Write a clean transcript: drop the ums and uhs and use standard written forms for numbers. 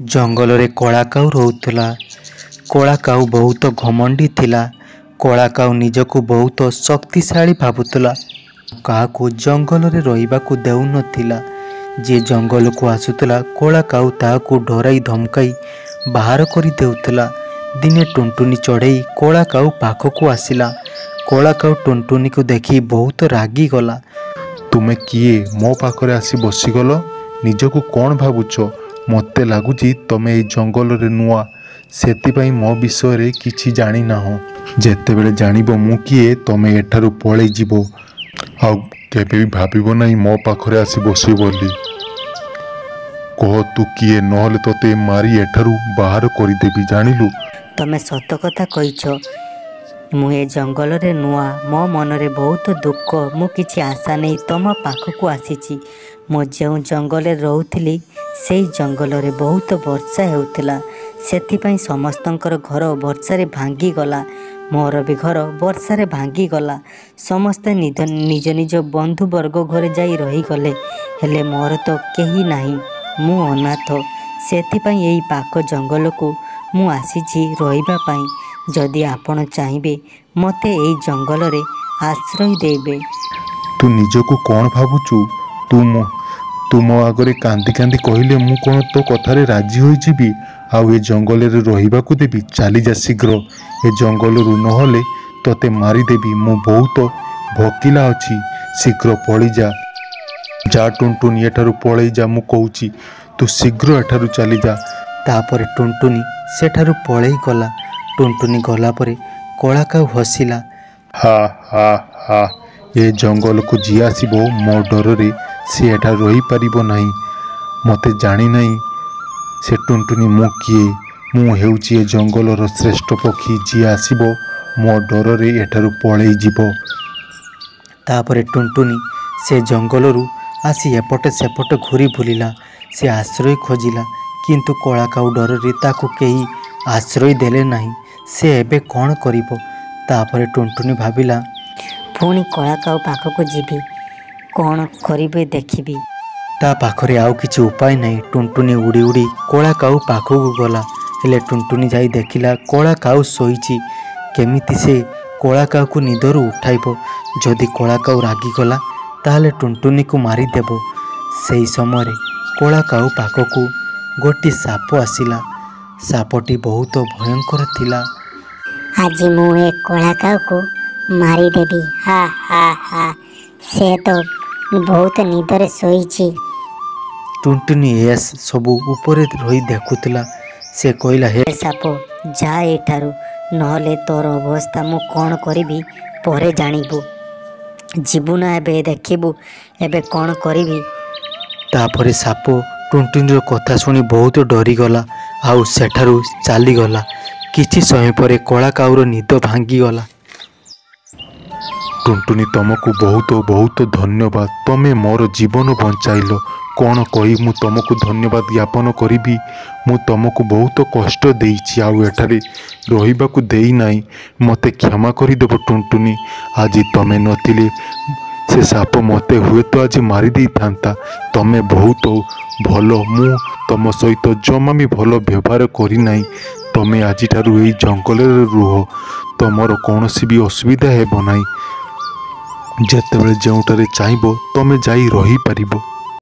जंगल रे कला काऊ रोउथला। कला काऊ बहुत घमंडी थिला। कला काऊ निजको बहुत शक्तिशाली भावुतला। काहाकू जंगल रे रहिबाकू देउ नथिला। जे जंगल को आसुतला कला काऊ ताहाकू डराई धमकाई बाहर करी देउथला। दिने टुनटुनी चढ़ई कला काऊ पाखकू आसिला। कला काऊ टुनटुनी को देखी बहुत रागी गला। तुमे किए मो पाखरे आसी बसीगल? निजको कौन भावुच? मते लगुच तमे ए जंगल रे नुआ, सेतिपाई मो विषय रे किछि जानी नाहो। जेतेबेले जानिबो मु किए तमे एठारु पळेई जिवो। आउ केबे भी भाबिबो नाही मो पाखरे आसी बसी बोली। कह तू किए नहले तते मारी एठारु बाहर करी देबी, जानिलु? तमे सत कथा कहिछ। मु ए जंगल रे नुआ, मो मन रे बहुत दुख। मु किछि आशा नहीं तम पाखकू आसीछि। मो जो जंगल रे रहउथिली सेई जंगल रे बहुत वर्षा हेउथिला। सेथिपाई समस्तंकर घर वर्षा रे भांगी गला। मोर भी घर वर्षा रे भांगी गला। समस्ते निज निज बंधु वर्ग घरे जाई रही गले। हेले मोर तो केही नाही, मु अनाथ। सेथिपाई एई पाख जंगल को मु आसीछि रहिबा पाई। जदि आपण चाहिबे मते एई जंगल रे आश्रय देबे। तू निजको कौन भावुचु? तू मो आगरे कांदी कांदी कहले मु कोन तो कथारे राजी होई जिबी? आउ ए जंगल रे रहिबाकू देबी? चली जा शीघ्र ए जंगल रु, नहले तते मारी देबी। मु बहुत भकिला अछि, शीघ्र पळी जा। जा टुनटुनी एठारु पळई जा, मु कहूची तू शीघ्र एठारु चली जा। तापर टुनटुनी सेठारु पळई गला। टुनटुनी गला परे कला काऊ हसिला। हा हा हा, ए जंगल को जी आसीबो मो डर रे से एठा रही पारिबो नाही। मते जानी नाही से टुनटुनी मु किए। मु हेउची ए जंगलर श्रेष्ठ पक्षी, जी आसीबो मो डर रे एठारु पळई जिवो। तापर टुनटुनी से जंगलरू आसी एपटे सेपटे घूरी बुलिला। से आश्रय खोजिला, किंतु कला काऊ डर रे ताकू केही आश्रय देले नाही। से एबे कौन करिबो? तापर टुनटुनी भाबिला, पुणी कला काऊ पाखकू जीवी, कौन करिबे देखिबी। ता पाखरे आउ किछि उपाय नहीं। टुनटुनी उड़ी उड़ी कला काऊ पाखकू गला। हेले टुनटुनी जाई देखिला कला काऊ सोईची। केमिति से कला काऊ को निदरू उठाइबो? जदि कला काऊ रागी गला ताहले टुनटुनी को मारी देबो। सेई समय कला काऊ पाखकू गोटी साप आसिला। सापटी बहुत भयंकर थिला। आज मु ए कला काऊ को मारी देबी। हा हा हा, से तो बहुत निदरे सोईची। टुनटुनी एस सबू ऊपर रही देखुतला। से कहला, हे साप जा एठारु, नहले तोर अवस्था मु कौन करिबी परे जानिबू। जीवु ना एबे देखिबू एबे कौन करिबी। तापरे साप टुनटुनीर कथा शुणी बहुत डरीगला। आउ सेठारु चलीगला। किछि समय परे कला काऊर निद भांगीगला। टुनटुनी तुमको बहुत बहुत धन्यवाद। तमे मोर जीवन बंचाइल। कौन कही मु तुमको धन्यवाद ज्ञापन करी। मु तुमको बहुत कष्ट देइछि, आउ एठारे रहिबाकू देई नाही। मते क्षमा करी देबो टुनटुनी। आज तमे नथिले से साप मते हुए तो आज मारी देई थांता। तमे बहुत भल, मु तम सहित जमा भी भल व्यवहार करी नाही। तमे आज ठारू एई जंगल रे रुह, तमर कौनसी भी असुविधा हेबो नाही। जेतेबेले जोउटारे चाहिबो तमे जाई रही पारिबो।